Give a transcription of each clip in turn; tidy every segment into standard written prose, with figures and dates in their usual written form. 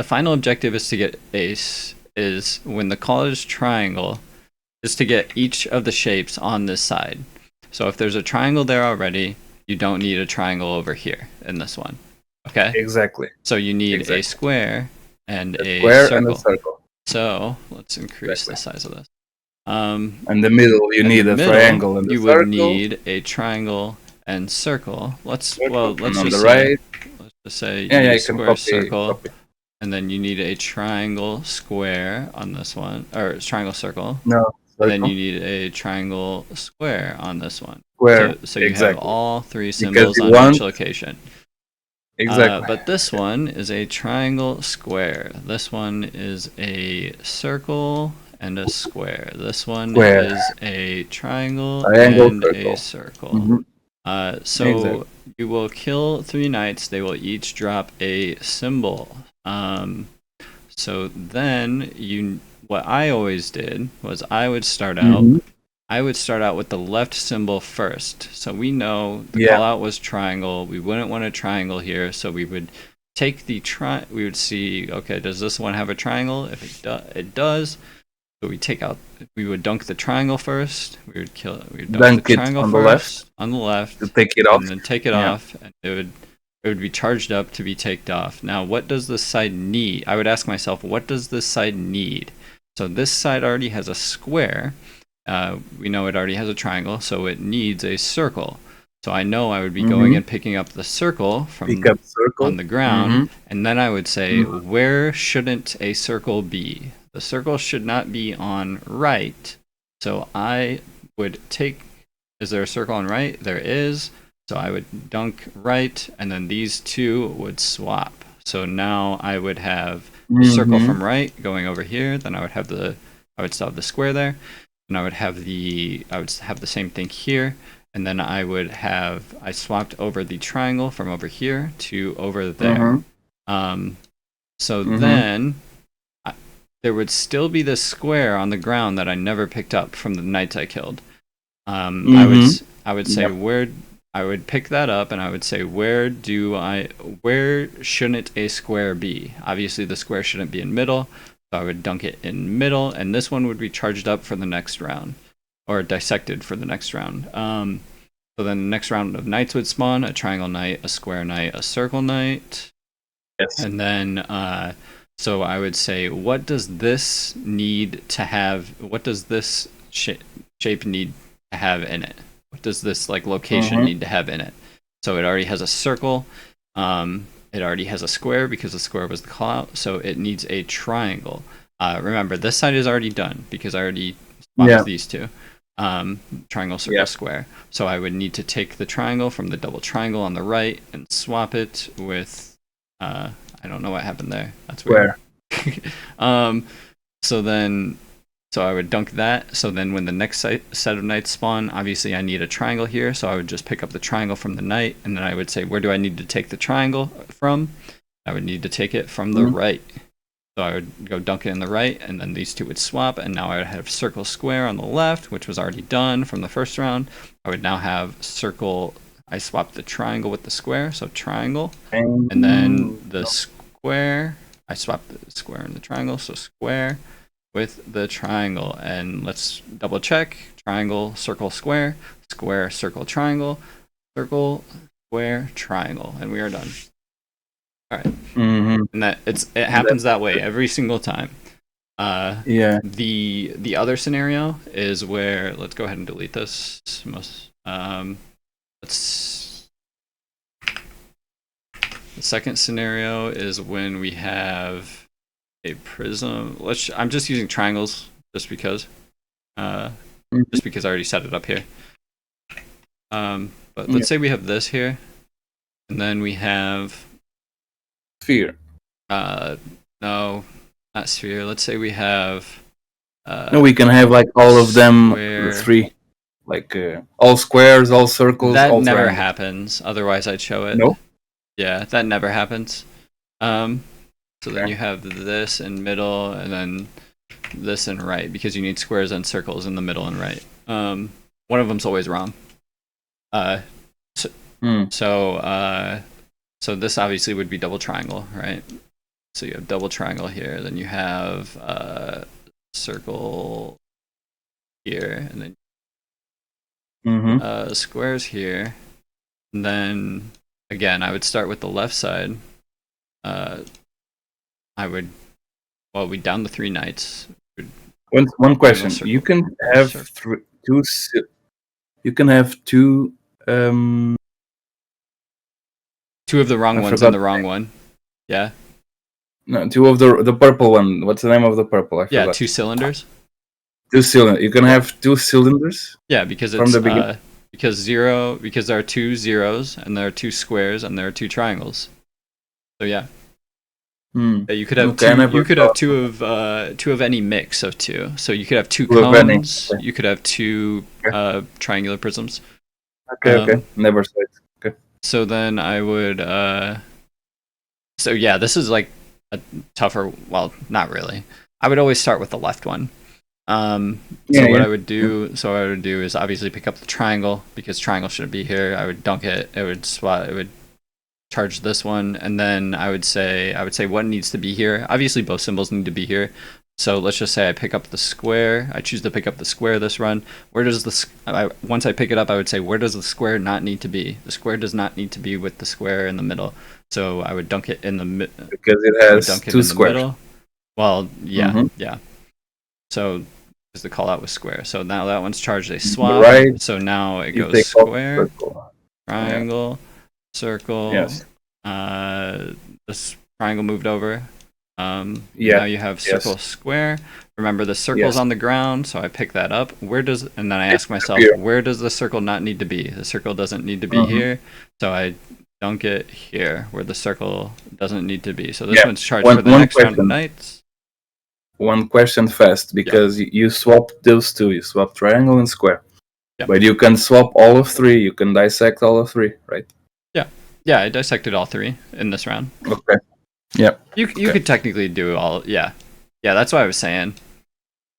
the final objective is to get is when the color is triangle, is to get each of the shapes on this side. So if there's a triangle there already, you don't need a triangle over here in this one. Okay? Exactly. So you need a square and a square circle. and a circle. So let's increase the size of this. In the middle, you need a triangle and a circle. You would need a triangle and circle. Let's just say you need a square, circle, and then you need a triangle, square on this one, or triangle, circle. No. And then you need a triangle, square on this one. Square. So you have all three symbols on each location. Exactly. But this one is a triangle, square. This one is a circle and a square. This one is a triangle and a circle. So you will kill 3 knights. They will each drop a symbol. So then what I always did was I would start out with the left symbol first. So we know the callout was triangle. We wouldn't want a triangle here, so we would take the we would see, okay, does this one have a triangle? If it does, so we would dunk the triangle first. We would dunk the triangle first on the left to take it off, and then take it off, and it would be charged up to be taken off. Now, what does this side need? I would ask myself, what does this side need? So this side already has a square. We know it already has a triangle, so it needs a circle. So I know I would be going and picking up the circle on the ground, and then I would say, where shouldn't a circle be? The circle should not be on right. So I would is there a circle on right? There is. So I would dunk right, and then these two would swap. So now I would have the circle from right going over here. Then I would still have the square there, and I would have the same thing here. And then I swapped over the triangle from over here to over there. Then there would still be this square on the ground that I never picked up from the knights I killed. I would say I would pick that up, and I would say, where shouldn't a square be? Obviously the square shouldn't be in middle, so I would dunk it in middle, and this one would be charged up for the next round, or dissected for the next round. So then the next round of knights would spawn: a triangle knight, a square knight, a circle knight. Yes. And then so I would say, what does this need to have? What does this shape need to have in it? What does this location need to have in it? So it already has a circle. It already has a square because the square was the callout. So it needs a triangle. Remember, this side is already done because I already swapped these two. Triangle, circle, square. So I would need to take the triangle from the double triangle on the right and swap it with I don't know what happened there. That's weird. So I would dunk that. So then when the next set of knights spawn, obviously I need a triangle here. So I would just pick up the triangle from the knight, and then I would say, where do I need to take the triangle from? I would need to take it from the right. So I would go dunk it in the right, and then these two would swap, and now I would have circle, square on the left, which was already done from the first round. I would now have circle. I swapped the triangle with the square, so triangle. And then the square, I swapped the square and the triangle, so square with the triangle. And let's double check: triangle, circle, square, square, circle, triangle, circle, square, triangle, and we are done. All right. And it happens that way every single time. The other scenario is where, let's go ahead and delete this. The second scenario is when we have a prism. I'm just using triangles just because I already set it up here. But let's say we have this here, and then we have sphere. No, not sphere. Let's say we have no, we can have all of them, the three, all squares, all circles. That all never triangles. Happens. Otherwise, I'd show it. No. Yeah, that never happens. So then you have this in middle, and then this in right, because you need squares and circles in the middle and right. One of them's always wrong. So this obviously would be double triangle, right? so you have double triangle here, then you have circle here, and then squares here. And then again, I would start with the left side. I would, well, we down the 3 knights. One question: you can have two. You can have two. Two of the wrong ones in the wrong one. Yeah. No, two of the purple one. What's the name of the purple? I forgot. 2 cylinders. 2 cylinders. You can have 2 cylinders. Yeah, because it's from the beginning. Because there are 2 zeros and there are 2 squares and there are 2 triangles. So yeah. Yeah, you could have two of any mix of 2. So you could have 2 cones. Okay. You could have 2 triangular prisms. Okay. Never saw it. Okay. So then I would. So yeah, this is like a tougher. Well, not really. I would always start with the left one. What I would do is obviously pick up the triangle, because triangle shouldn't be here. I would dunk it. It would charge this one, and then I would say what needs to be here. Obviously both symbols need to be here. So let's just say I pick up the square. I choose to pick up the square this run. Where does once I pick it up, I would say, where does the square not need to be? The square does not need to be with the square in the middle. So I would dunk it in the middle. Because it has 2 squares. Well, yeah, yeah. So the call out was square. So now that one's charged a swap. Right. So now it goes square, triangle, circle. Yes. This triangle moved over. Now you have circle, square. Remember, the circle's on the ground, so I pick that up. And then I ask myself, where does the circle not need to be? The circle doesn't need to be here, so I dunk it here, where the circle doesn't need to be. So this one's charged for the next round of knights. One question fast, because you swapped those 2. You swapped triangle and square. Yeah. But you can swap all of 3. You can dissect all of 3, right? Yeah, I dissected all 3 in this round. Okay. Yeah. You could technically do all. Yeah, that's what I was saying.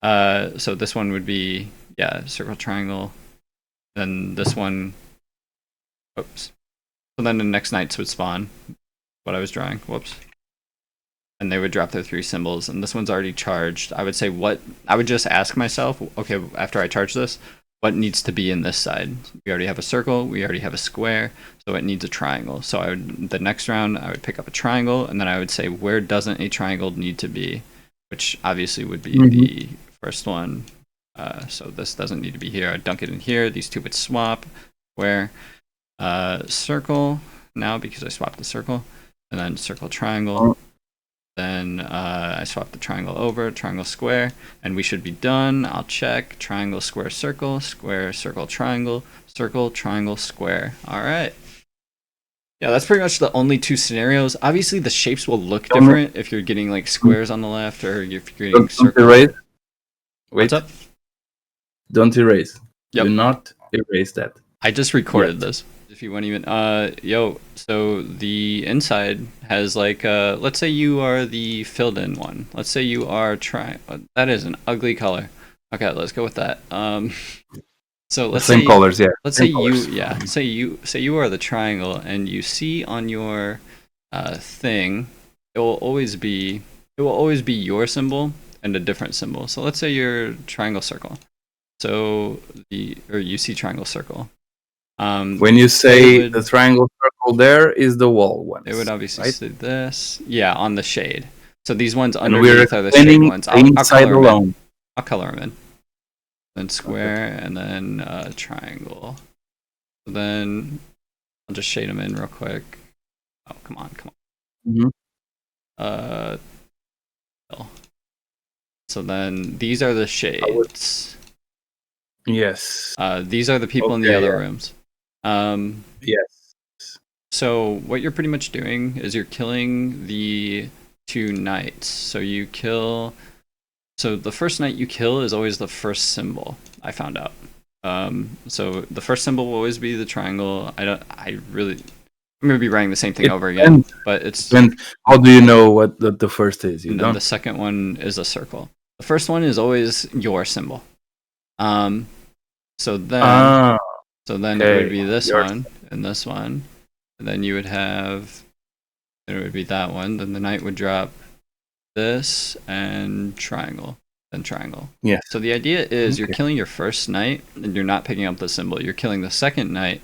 So this one would be circle, triangle. Then this one. Oops. So then the next knights would spawn. What I was drawing. Whoops. And they would drop their 3 symbols, and this one's already charged. I would say I would just ask myself, okay, after I charge this, what needs to be in this side? We already have a circle, we already have a square, so it needs a triangle. So the next round, I would pick up a triangle, and then I would say, where doesn't a triangle need to be? Which obviously would be the first one. So this doesn't need to be here. I'd dunk it in here. These 2 would swap. Where? Circle now, because I swapped the circle, and then circle, triangle. Then I swap the triangle over, triangle, square, and we should be done. I'll check. Triangle, square, circle, triangle, circle, triangle, square. All right. Yeah, that's pretty much the only 2 scenarios. Obviously, the shapes will look different if you're getting like squares on the left, or if you're getting circles. Erase. Wait. What's up? Don't erase. Yep. Do not erase that. I just recorded this. If you want even so the inside has like let's say you are the filled in one. Let's say you are that is an ugly color. Okay, let's go with that. So let's say colors, yeah. Let's say say you are the triangle, and you see on your thing, it will always be your symbol and a different symbol. So let's say you're triangle, circle. So you see triangle, circle. When you say the triangle, circle, there is the wall one. It would obviously say this. Yeah, on the shade. So these ones underneath are the shade ones. I'll color them in. Then square, and then triangle. So then I'll just shade them in real quick. Oh, come on. So then these are the shades. Yes. These are the people in the other rooms. Yes. So what you're pretty much doing is you're killing the 2 knights. So you kill. So the first knight you kill is always the first symbol. I found out. So the first symbol will always be the triangle. I'm gonna be writing the same thing over again, but it's. How do you know what the first is? You don't. The second one is a circle. The first one is always your symbol. So then it would be this one and this one, and then you would have. Then it would be that one. Then the knight would drop this, and triangle, then triangle. Yes. So the idea is you're killing your first knight, and you're not picking up the symbol. You're killing the second knight,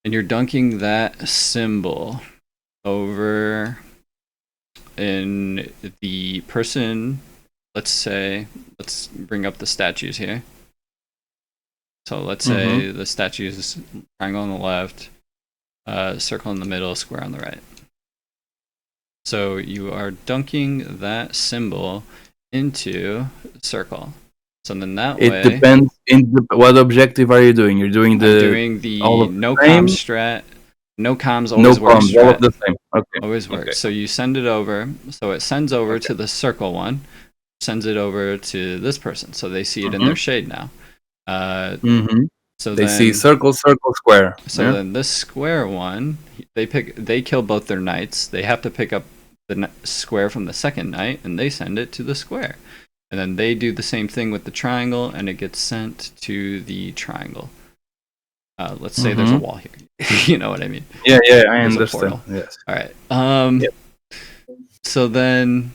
and you're dunking that symbol over in the person. Let's bring up the statues here. So let's say the statues, triangle on the left, circle in the middle, square on the right. So you are dunking that symbol into circle. So then that way... It depends what objective are you doing? You're doing the no comms strat. No comms always works. All of the same. Okay. Always works. Okay. So you send it over. So it sends over to the circle one, sends it over to this person. So they see it in their shade now. So they see circle, square. So then this square one, they kill both their knights. They have to pick up the square from the second knight, and they send it to the square. And then they do the same thing with the triangle, and it gets sent to the triangle. Let's say there's a wall here. You know what I mean? Yeah, I understand. Yes. All right. So then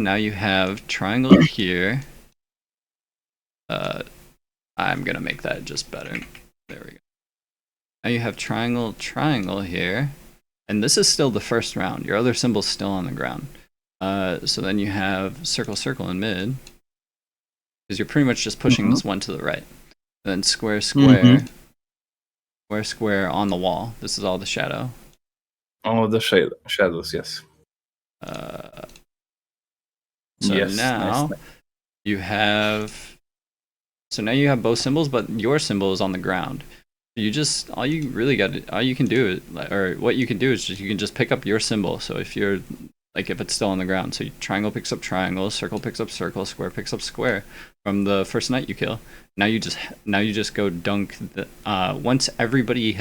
now you have triangle here. I'm gonna make that just better. There we go. Now you have triangle here, and this is still the first round. Your other symbol's still on the ground. So then you have circle in mid, because you're pretty much just pushing this one to the right. And then square on the wall. This is all the shadow. All the shadows, yes. Now you have. So now you have both symbols, but your symbol is on the ground. What you can do is you can just pick up your symbol. So if you're if it's still on the ground, so triangle picks up triangle, circle picks up circle, square picks up square from the first knight you kill. Now you just go dunk the once everybody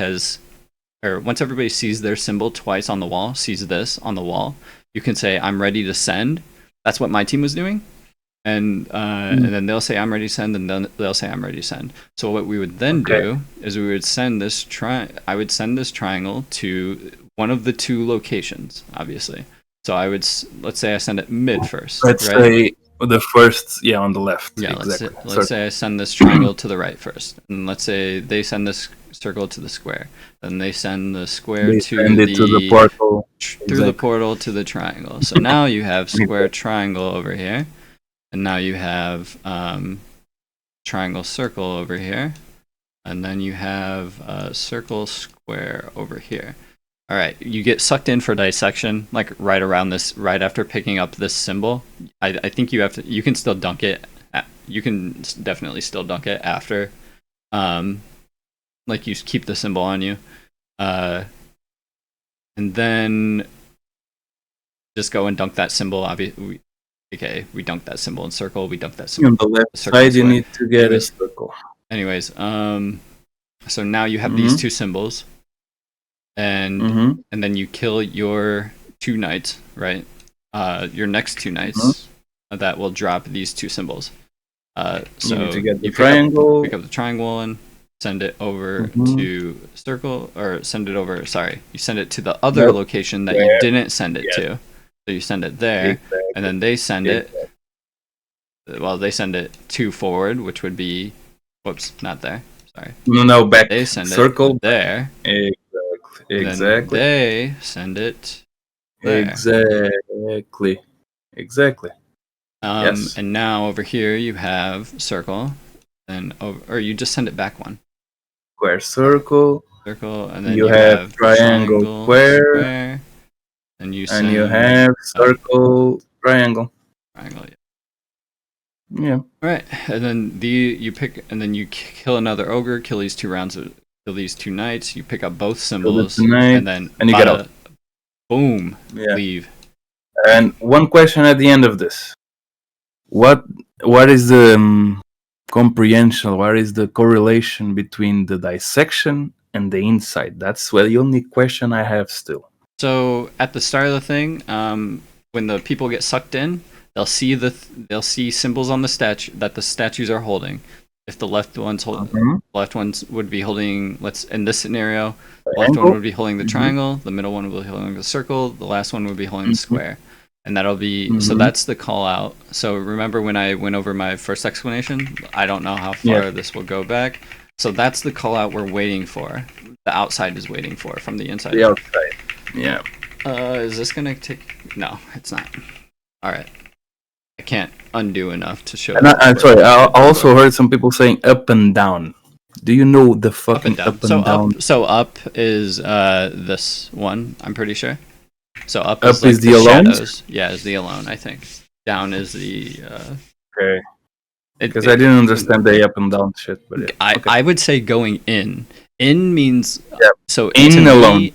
sees their symbol twice on the wall, sees this on the wall, you can say I'm ready to send. That's what my team was doing. And then they'll say I'm ready to send, and then they'll say I'm ready to send. So what we would then do is we would send this I would send this triangle to one of the two locations, obviously. So let's say I send it mid first. Let's say the first, on the left. Yeah, exactly. Let's say I send this triangle to the right first, and let's say they send this circle to the square. Then they send the square to the portal through the portal to the triangle. So now you have square triangle over here. And now you have triangle circle over here, and then you have circle square over here. All right, you get sucked in for dissection, right around this, right after picking up this symbol. I think you can still dunk it. You can definitely still dunk it after, you keep the symbol on you, and then just go and dunk that symbol. Obviously. Okay, we dunk that symbol in circle. We dunk that symbol on the left side. You need to get a circle. Anyways, so now you have these two symbols, and then you kill your two knights, right? Your next two knights that will drop these two symbols. So you need to get the triangle. Pick up the triangle and send it over to circle, or send it over. Sorry, you send it to the other location that you didn't send it to. So you send it there, and then they send it. Well, they send it to forward, which would be, whoops, not there. Sorry. No, back. They send circle it there. Exactly. They send it there. Exactly. Yes. And now over here you have circle, and or you just send it back one. Circle, and then you have triangle, square. And you have circle, triangle. Yeah. All right, and then you kill another ogre, kill these two rounds, kill these two knights. You pick up both symbols, and then you get out. Boom, leave. And one question at the end of this: what is the comprehension? What is the correlation between the dissection and the insight? That's the only question I have still. So at the start of the thing, when the people get sucked in, they'll see symbols on the statue that the statues are holding. If the left ones would be holding, in this scenario, the left one would be holding the triangle, the middle one would be holding the circle, the last one would be holding the square. And that'll be, so that's the call out. So remember when I went over my first explanation? I don't know how far this will go back. So that's the call out we're waiting for. The outside is waiting for from the inside. The outside. Yeah. Is this gonna take? No, it's not. All right. I can't undo enough to show. I'm sorry. I also heard some people saying up and down. Do you know the fucking up and down? So up is this one. I'm pretty sure. So up is like the alone. Shadows. Yeah, is the alone. I think. Down is the. Okay. Because I didn't understand the up and down shit, but yeah. I would say going in. In means so in alone.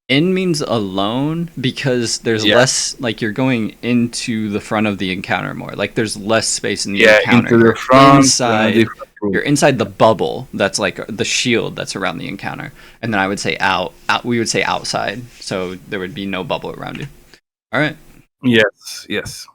In means alone because there's less, like you're going into the front of the encounter more. Like there's less space in the encounter. Into the front, inside. You're inside the bubble that's like the shield that's around the encounter. And then I would say out. We would say outside, so there would be no bubble around you. All right. Yes.